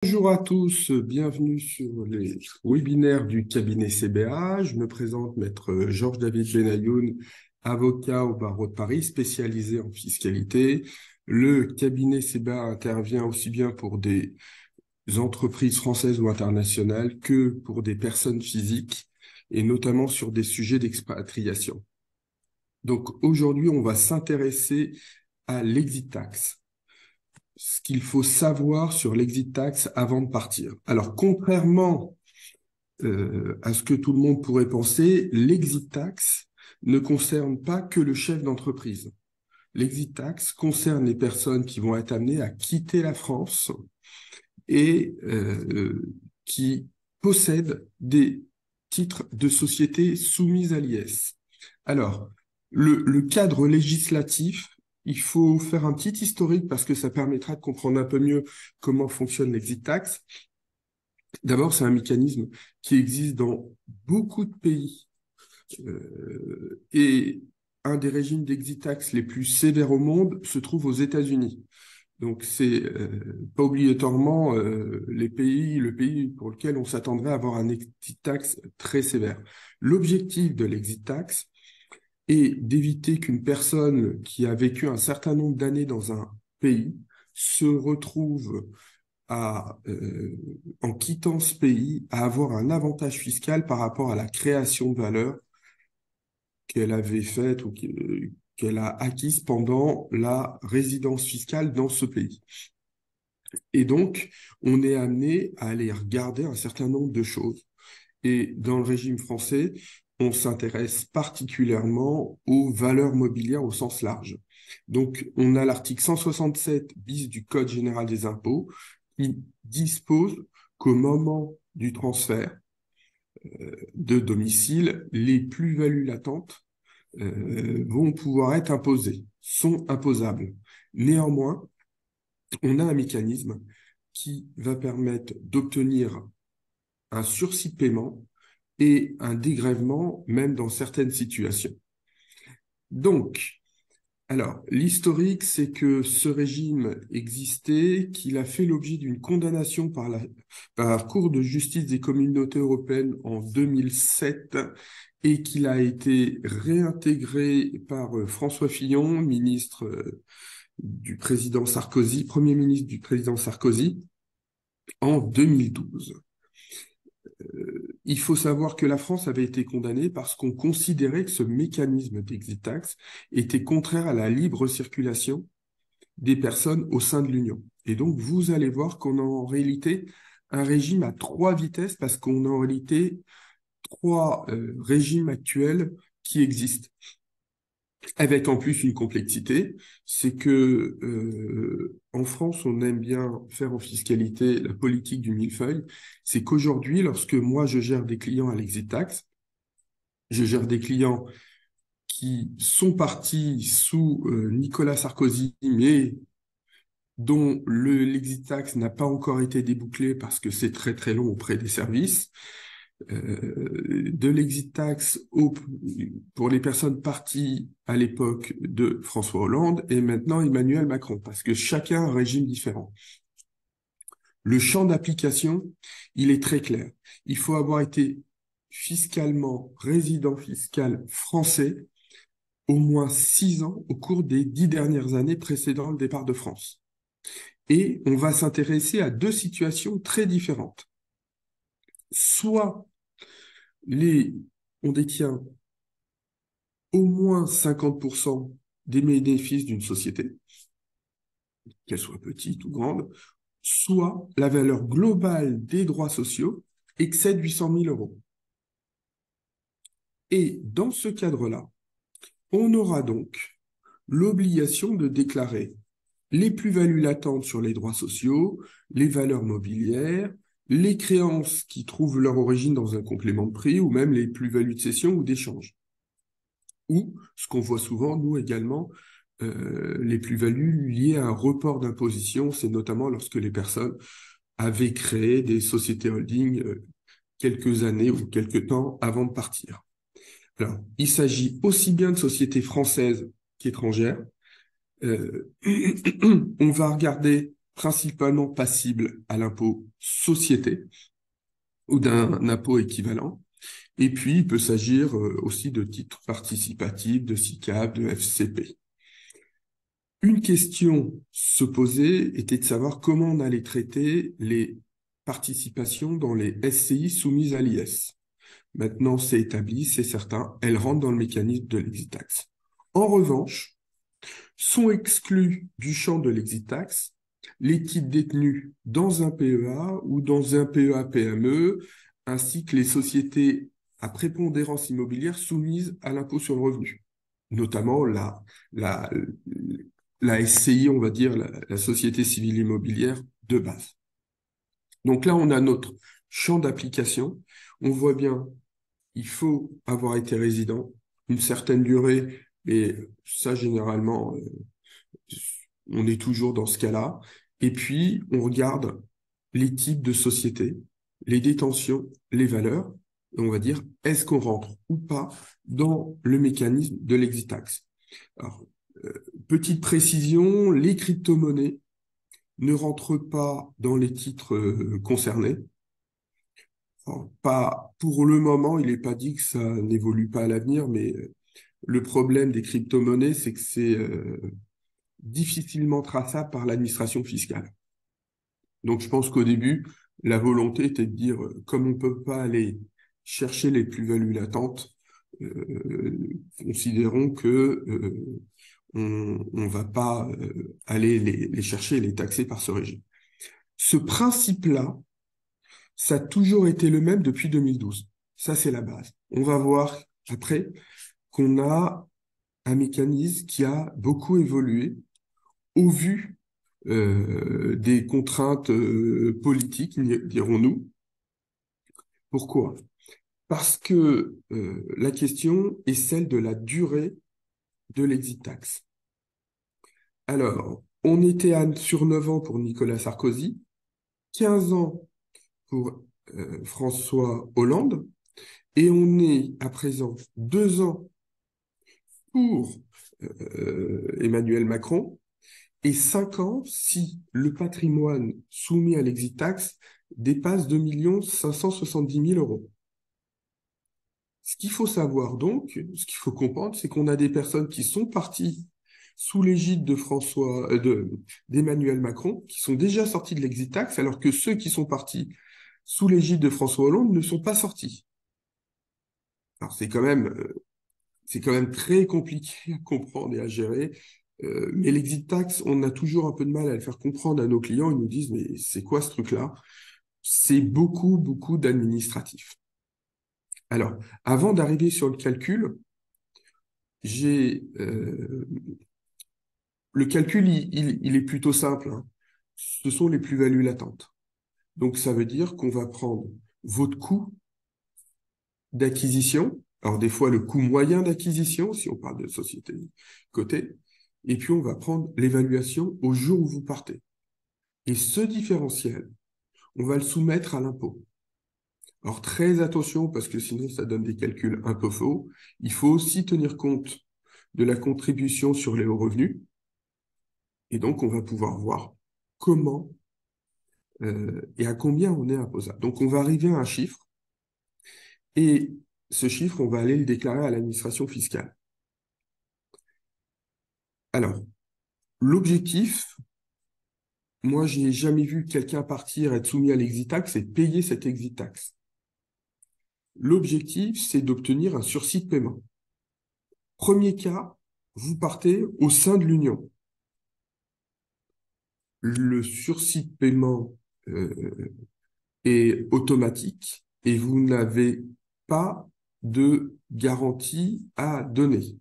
Bonjour à tous, bienvenue sur les webinaires du cabinet CBA. Je me présente, maître Georges-David Benayoun, avocat au barreau de Paris, spécialisé en fiscalité. Le cabinet CBA intervient aussi bien pour des entreprises françaises ou internationales que pour des personnes physiques, et notamment sur des sujets d'expatriation. Donc aujourd'hui, on va s'intéresser à l'exit tax, ce qu'il faut savoir sur l'exit tax avant de partir. Alors, contrairement à ce que tout le monde pourrait penser, l'exit tax ne concerne pas que le chef d'entreprise. L'exit tax concerne les personnes qui vont être amenées à quitter la France et qui possèdent des titres de société soumis à l'IS. Alors, le cadre législatif, il faut faire un petit historique parce que ça permettra de comprendre un peu mieux comment fonctionne l'exit tax. D'abord, c'est un mécanisme qui existe dans beaucoup de pays et un des régimes d'exit tax les plus sévères au monde se trouve aux États-Unis. Donc, c'est pas obligatoirement le pays pour lequel on s'attendrait à avoir un exit tax très sévère. L'objectif de l'exit tax est d'éviter qu'une personne qui a vécu un certain nombre d'années dans un pays se retrouve en quittant ce pays, à avoir un avantage fiscal par rapport à la création de valeur qu'elle avait faite ou qu'elle a acquise pendant la résidence fiscale dans ce pays. Et donc, on est amené à aller regarder un certain nombre de choses. Et dans le régime français, on s'intéresse particulièrement aux valeurs mobilières au sens large. Donc, on a l'article 167 bis du Code général des impôts qui dispose qu'au moment du transfert de domicile, les plus-values latentes vont pouvoir être imposées, sont imposables. Néanmoins, on a un mécanisme qui va permettre d'obtenir un sursis de paiement et un dégrèvement, même dans certaines situations. Donc, alors, l'historique, c'est que ce régime existait, qu'il a fait l'objet d'une condamnation par la Cour de justice des communautés européennes en 2007 et qu'il a été réintégré par François Fillon, ministre du président Sarkozy, Premier ministre du président Sarkozy, en 2012. Il faut savoir que la France avait été condamnée parce qu'on considérait que ce mécanisme d'exit tax était contraire à la libre circulation des personnes au sein de l'Union. Et donc, vous allez voir qu'on a en réalité un régime à trois vitesses parce qu'on a en réalité trois régimes actuels qui existent. Avec en plus une complexité, c'est que en France, on aime bien faire en fiscalité la politique du millefeuille. C'est qu'aujourd'hui, lorsque moi je gère des clients à l'exit tax, je gère des clients qui sont partis sous Nicolas Sarkozy, mais dont l'exit tax n'a pas encore été débouclé parce que c'est très très long auprès des services. De l'exit tax pour les personnes parties à l'époque de François Hollande et maintenant Emmanuel Macron, parce que chacun a un régime différent. Le champ d'application, il est très clair. Il faut avoir été fiscalement résident fiscal français au moins 6 ans au cours des 10 dernières années précédant le départ de France. Et on va s'intéresser à deux situations très différentes. Soit on détient au moins 50% des bénéfices d'une société, qu'elle soit petite ou grande, soit la valeur globale des droits sociaux excède 800 000 euros. Et dans ce cadre-là, on aura donc l'obligation de déclarer les plus-values latentes sur les droits sociaux, les valeurs mobilières, les créances qui trouvent leur origine dans un complément de prix ou même les plus-values de cession ou d'échange. Ou, ce qu'on voit souvent, nous également, les plus-values liées à un report d'imposition, c'est notamment lorsque les personnes avaient créé des sociétés holding quelques années ou quelques temps avant de partir. Alors, il s'agit aussi bien de sociétés françaises qu'étrangères. On va regarder principalement passible à l'impôt société ou d'un impôt équivalent. Et puis, il peut s'agir aussi de titres participatifs, de SICAV, de FCP. Une question se posait était de savoir comment on allait traiter les participations dans les SCI soumises à l'IS. Maintenant, c'est établi, c'est certain, elles rentrent dans le mécanisme de l'exit tax. En revanche, sont exclus du champ de l'exit tax les titres détenus dans un PEA ou dans un PEA-PME, ainsi que les sociétés à prépondérance immobilière soumises à l'impôt sur le revenu, notamment la, la SCI, on va dire, la société civile immobilière de base. Donc là, on a notre champ d'application. On voit bien, il faut avoir été résident une certaine durée, et ça, généralement, on est toujours dans ce cas-là. Et puis, on regarde les types de sociétés, les détentions, les valeurs, et on va dire, est-ce qu'on rentre ou pas dans le mécanisme de l'exit tax? Alors, petite précision, les crypto-monnaies ne rentrent pas dans les titres concernés. Alors, pas pour le moment, il n'est pas dit que ça n'évolue pas à l'avenir, mais le problème des crypto-monnaies, c'est que c'est difficilement traçable par l'administration fiscale. Donc, je pense qu'au début, la volonté était de dire, comme on ne peut pas aller chercher les plus-values latentes, considérons que on va pas aller les chercher et les taxer par ce régime. Ce principe-là, ça a toujours été le même depuis 2012. Ça, c'est la base. On va voir après qu'on a un mécanisme qui a beaucoup évolué au vu des contraintes politiques, dirons-nous. Pourquoi? Parce que la question est celle de la durée de l'exit tax. Alors, on était sur 9 ans pour Nicolas Sarkozy, 15 ans pour François Hollande, et on est à présent 2 ans pour Emmanuel Macron, et 5 ans si le patrimoine soumis à l'exit tax dépasse 2 570 000 euros. Ce qu'il faut savoir donc, ce qu'il faut comprendre, c'est qu'on a des personnes qui sont parties sous l'égide d'Emmanuel Macron, qui sont déjà sortis de l'exit tax, alors que ceux qui sont partis sous l'égide de François Hollande ne sont pas sortis. Alors c'est quand même très compliqué à comprendre et à gérer. Mais l'exit tax, on a toujours un peu de mal à le faire comprendre à nos clients. Ils nous disent, mais c'est quoi ce truc-là? C'est beaucoup, beaucoup d'administratifs. Alors, avant d'arriver sur le calcul, le calcul, il est plutôt simple, hein. Ce sont les plus-values latentes. Donc, ça veut dire qu'on va prendre votre coût d'acquisition, alors des fois le coût moyen d'acquisition, si on parle de société cotée, et puis on va prendre l'évaluation au jour où vous partez. Et ce différentiel, on va le soumettre à l'impôt. Alors très attention, parce que sinon ça donne des calculs un peu faux. Il faut aussi tenir compte de la contribution sur les hauts revenus. Et donc on va pouvoir voir comment et à combien on est imposable. Donc on va arriver à un chiffre, et ce chiffre, on va aller le déclarer à l'administration fiscale. Alors, l'objectif, moi, je n'ai jamais vu quelqu'un partir, être soumis à l'exit tax et payer cette exit tax. L'objectif, c'est d'obtenir un sursis de paiement. Premier cas, vous partez au sein de l'Union. Le sursis de paiement est automatique et vous n'avez pas de garantie à donner.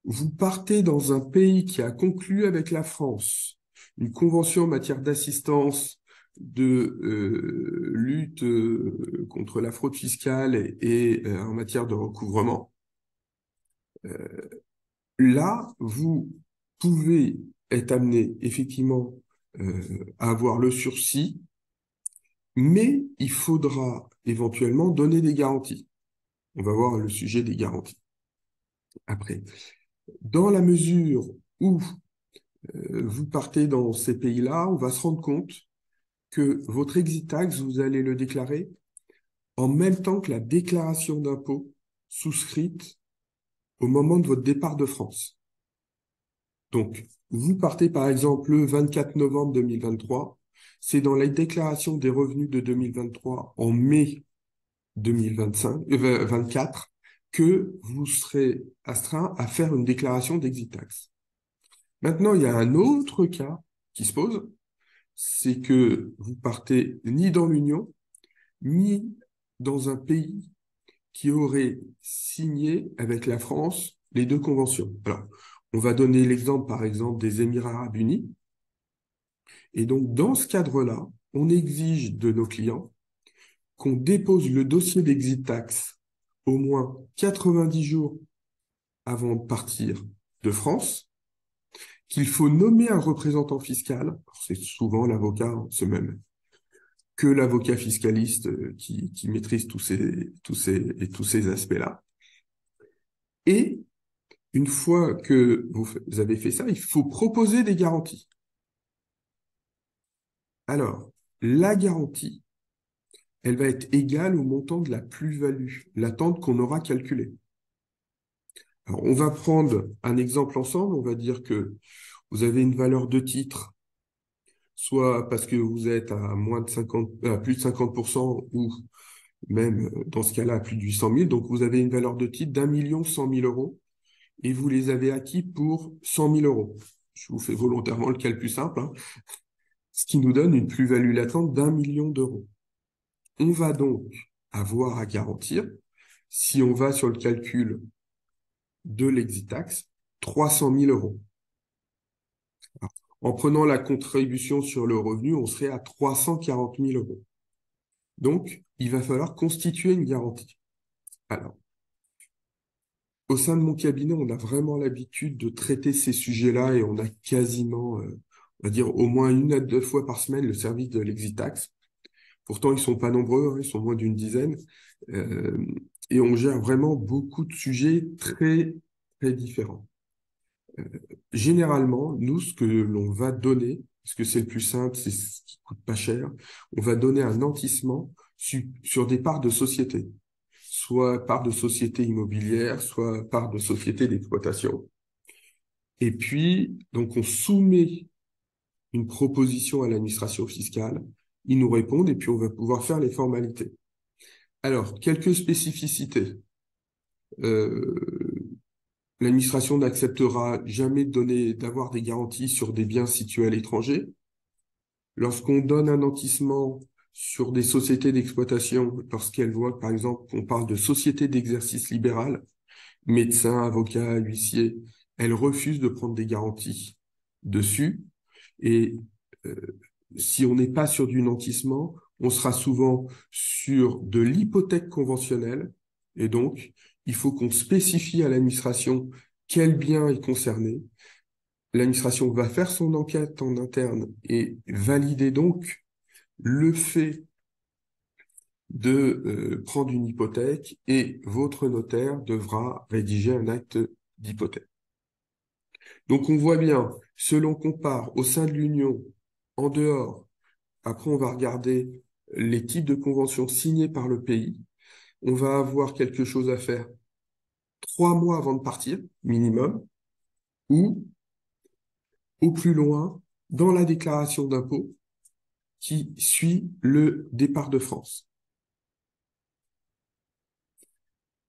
Vous partez dans un pays qui a conclu avec la France une convention en matière d'assistance, de lutte contre la fraude fiscale et en matière de recouvrement. Là, vous pouvez être amené effectivement à avoir le sursis, mais il faudra éventuellement donner des garanties. On va voir le sujet des garanties après. Dans la mesure où Vous partez dans ces pays-là, on va se rendre compte que votre exit tax, vous allez le déclarer en même temps que la déclaration d'impôt souscrite au moment de votre départ de France. Donc, vous partez par exemple le 24 novembre 2023, c'est dans la déclaration des revenus de 2023 en mai 24 que vous serez astreint à faire une déclaration d'exit tax. Maintenant, il y a un autre cas qui se pose, c'est que vous partez ni dans l'Union, ni dans un pays qui aurait signé avec la France les deux conventions. Alors, on va donner l'exemple, par exemple, des Émirats arabes unis. Et donc, dans ce cadre-là, on exige de nos clients qu'on dépose le dossier d'exit tax au moins 90 jours avant de partir de France, qu'il faut nommer un représentant fiscal, c'est souvent l'avocat, c'est même que l'avocat fiscaliste qui maîtrise tous ces aspects-là. Et une fois que vous avez fait ça, il faut proposer des garanties. Alors, la garantie, elle va être égale au montant de la plus-value, l'attente qu'on aura calculée. Alors, on va prendre un exemple ensemble. On va dire que vous avez une valeur de titre, soit parce que vous êtes à moins de 50, à plus de 50%, ou même dans ce cas-là à plus de 800 000. Donc, vous avez une valeur de titre d'1 100 000 € et vous les avez acquis pour 100 000 euros. Je vous fais volontairement le calcul simple, hein, ce qui nous donne une plus-value latente d'1 million d'euros. On va donc avoir à garantir, si on va sur le calcul de l'exit tax, 300 000 euros. En prenant la contribution sur le revenu, on serait à 340 000 euros. Donc, il va falloir constituer une garantie. Alors, au sein de mon cabinet, on a vraiment l'habitude de traiter ces sujets-là et on a quasiment, on va dire, au moins 1 à 2 fois par semaine le service de l'exit tax. Pourtant, ils sont pas nombreux, hein, ils sont moins d'une dizaine. Euh, et on gère vraiment beaucoup de sujets très, très différents. Euh, Généralement, nous, ce que l'on va donner, parce que c'est le plus simple, c'est ce qui coûte pas cher, on va donner un nantissement sur des parts de société, soit parts de société immobilière, soit parts de société d'exploitation. Et puis, donc, on soumet une proposition à l'administration fiscale, ils nous répondent et puis on va pouvoir faire les formalités. Alors, quelques spécificités. Euh, L'administration n'acceptera jamais d'avoir des garanties sur des biens situés à l'étranger. Lorsqu'on donne un nantissement sur des sociétés d'exploitation, lorsqu'elle voit, par exemple, qu'on parle de sociétés d'exercice libéral, médecins, avocats, huissiers, elle refuse de prendre des garanties dessus. Et euh, si on n'est pas sur du nantissement, on sera souvent sur de l'hypothèque conventionnelle. Et donc, il faut qu'on spécifie à l'administration quel bien est concerné. L'administration va faire son enquête en interne et valider donc le fait de prendre une hypothèque et votre notaire devra rédiger un acte d'hypothèque. Donc on voit bien, selon qu'on part au sein de l'Union, en dehors, après on va regarder les types de conventions signées par le pays, on va avoir quelque chose à faire 3 mois avant de partir, minimum, ou au plus loin, dans la déclaration d'impôt qui suit le départ de France.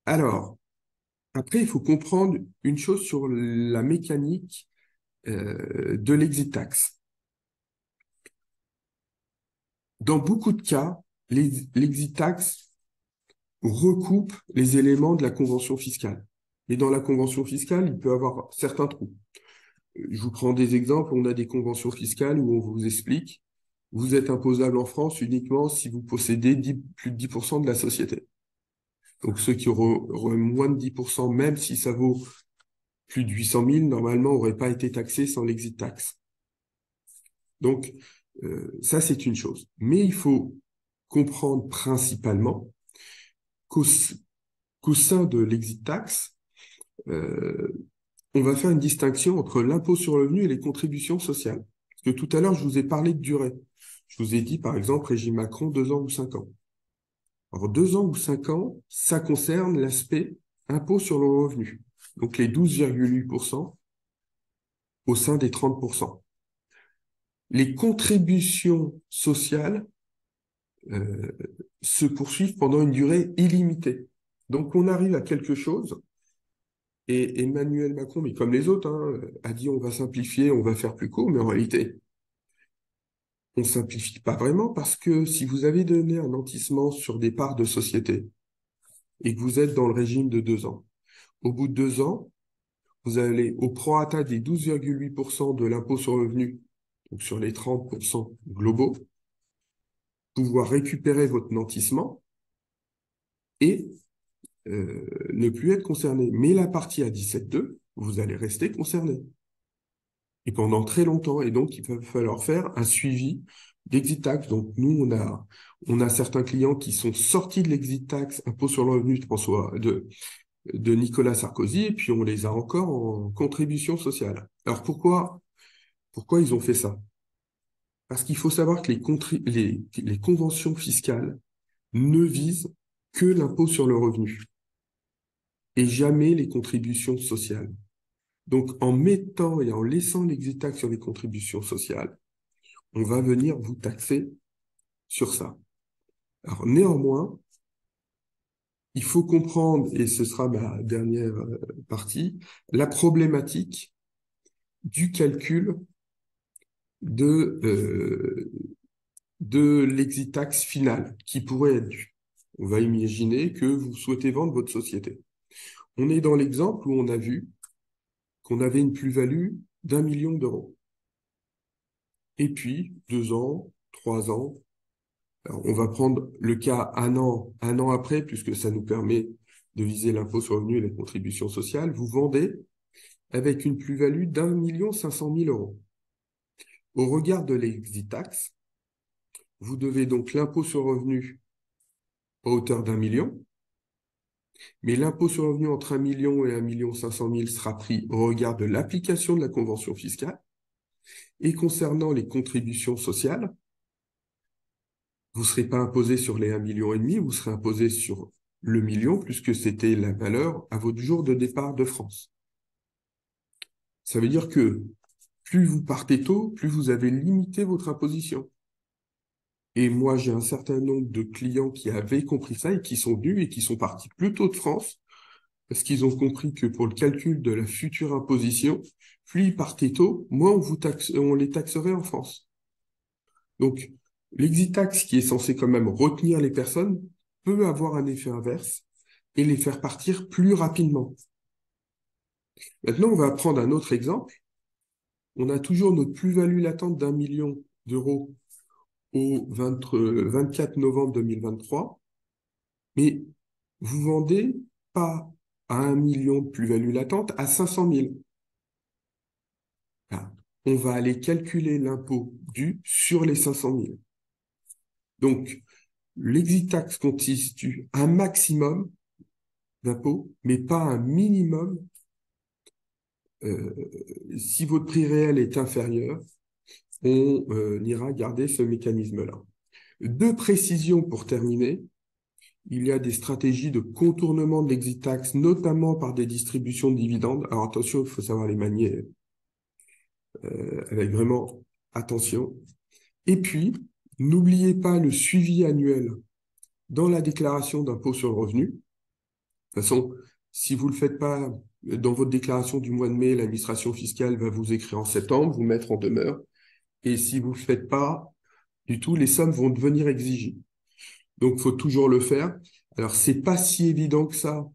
Alors, après, il faut comprendre une chose sur la mécanique de l'exit tax. Dans beaucoup de cas, l'exit tax recoupe les éléments de la convention fiscale. Et dans la convention fiscale, il peut y avoir certains trous. Je vous prends des exemples. On a des conventions fiscales où on vous explique, vous êtes imposable en France uniquement si vous possédez plus de 10% de la société. Donc ceux qui auraient moins de 10%, même si ça vaut plus de 800 000, normalement, n'auraient pas été taxés sans l'exit tax. Donc, ça, c'est une chose. Mais il faut comprendre principalement qu'au sein de l'exit tax, euh, on va faire une distinction entre l'impôt sur le revenu et les contributions sociales. Parce que tout à l'heure, je vous ai parlé de durée. Je vous ai dit, par exemple, régime Macron, 2 ans ou 5 ans. Alors, 2 ans ou 5 ans, ça concerne l'aspect impôt sur le revenu. Donc, les 12,8% au sein des 30%. Les contributions sociales euh, se poursuivent pendant une durée illimitée. Donc, on arrive à quelque chose, et Emmanuel Macron, mais comme les autres, hein, a dit on va simplifier, on va faire plus court, mais en réalité, on simplifie pas vraiment parce que si vous avez donné un nantissement sur des parts de société et que vous êtes dans le régime de 2 ans, au bout de 2 ans, vous allez au prorata des 12,8% de l'impôt sur le revenu, donc sur les 30% globaux, pouvoir récupérer votre nantissement et ne plus être concerné. Mais la partie à 17,2, vous allez rester concerné. Et pendant très longtemps. Et donc, il va falloir faire un suivi d'exit tax. Donc, nous, on a certains clients qui sont sortis de l'exit tax, impôt sur le revenu de de Nicolas Sarkozy, et puis on les a encore en contribution sociale. Alors, pourquoi ils ont fait ça? Parce qu'il faut savoir que les conventions fiscales ne visent que l'impôt sur le revenu et jamais les contributions sociales. Donc, en mettant et en laissant l'exit tax sur les contributions sociales, on va venir vous taxer sur ça. Alors, néanmoins, il faut comprendre, et ce sera ma dernière partie, la problématique du calcul de, euh, de l'exit tax final qui pourrait être dû. On va imaginer que vous souhaitez vendre votre société. On est dans l'exemple où on a vu qu'on avait une plus-value d'1 million d'euros. Et puis, 2 ans, 3 ans, alors, on va prendre le cas un an après, puisque ça nous permet de viser l'impôt sur le revenu et les contributions sociales. Vous vendez avec une plus-value d'1,5 million d'euros. Au regard de l'exit tax, vous devez donc l'impôt sur le revenu à hauteur d'1 million, mais l'impôt sur le revenu entre 1 million et 1,5 million sera pris au regard de l'application de la convention fiscale. Et concernant les contributions sociales, vous ne serez pas imposé sur les 1,5 million, vous serez imposé sur le million, puisque c'était la valeur à votre jour de départ de France. Ça veut dire que plus vous partez tôt, plus vous avez limité votre imposition. Et moi, j'ai un certain nombre de clients qui avaient compris ça et qui sont venus et qui sont partis plus tôt de France parce qu'ils ont compris que pour le calcul de la future imposition, plus ils partaient tôt, moins on les taxerait en France. Donc, l'exit tax, qui est censé quand même retenir les personnes, peut avoir un effet inverse et les faire partir plus rapidement. Maintenant, on va prendre un autre exemple. On a toujours notre plus-value latente d'1 million d'euros au 24 novembre 2023, mais vous vendez pas à 1 million de plus-value latente, à 500 000. Là, on va aller calculer l'impôt dû sur les 500 000. Donc, l'exit tax constitue un maximum d'impôt, mais pas un minimum. Si votre prix réel est inférieur, on ira garder ce mécanisme-là. Deux précisions pour terminer. Il y a des stratégies de contournement de l'exit tax, notamment par des distributions de dividendes. Alors attention, il faut savoir les manier avec vraiment attention. Et puis, n'oubliez pas le suivi annuel dans la déclaration d'impôt sur le revenu. De toute façon, si vous ne le faites pas dans votre déclaration du mois de mai, l'administration fiscale va vous écrire en septembre, vous mettre en demeure. Et si vous ne le faites pas du tout, les sommes vont devenir exigées. Donc, il faut toujours le faire. Alors, c'est pas si évident que ça.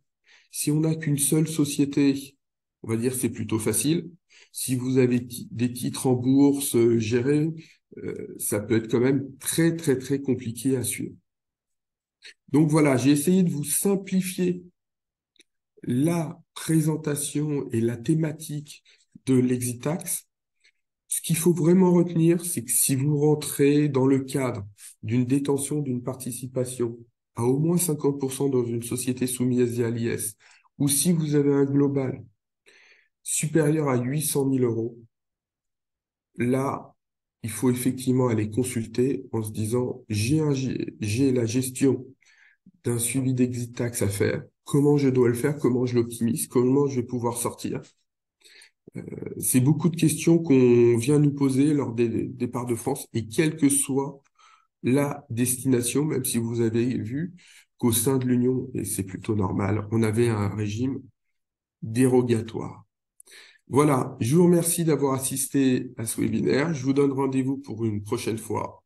Si on n'a qu'une seule société, on va dire c'est plutôt facile. Si vous avez des titres en bourse gérés, ça peut être quand même très, très, très compliqué à suivre. Donc voilà, j'ai essayé de vous simplifier la présentation et la thématique de l'exit tax. Ce qu'il faut vraiment retenir, c'est que si vous rentrez dans le cadre d'une détention d'une participation à au moins 50% dans une société soumise à l'IS, ou si vous avez un global supérieur à 800 000 euros, là, il faut effectivement aller consulter en se disant, j'ai la gestion d'un suivi d'exit tax à faire. Comment je dois le faire? Comment je l'optimise? Comment je vais pouvoir sortir? C'est beaucoup de questions qu'on vient nous poser lors des départs de France et quelle que soit la destination, même si vous avez vu qu'au sein de l'Union, et c'est plutôt normal, on avait un régime dérogatoire. Voilà, je vous remercie d'avoir assisté à ce webinaire. Je vous donne rendez-vous pour une prochaine fois.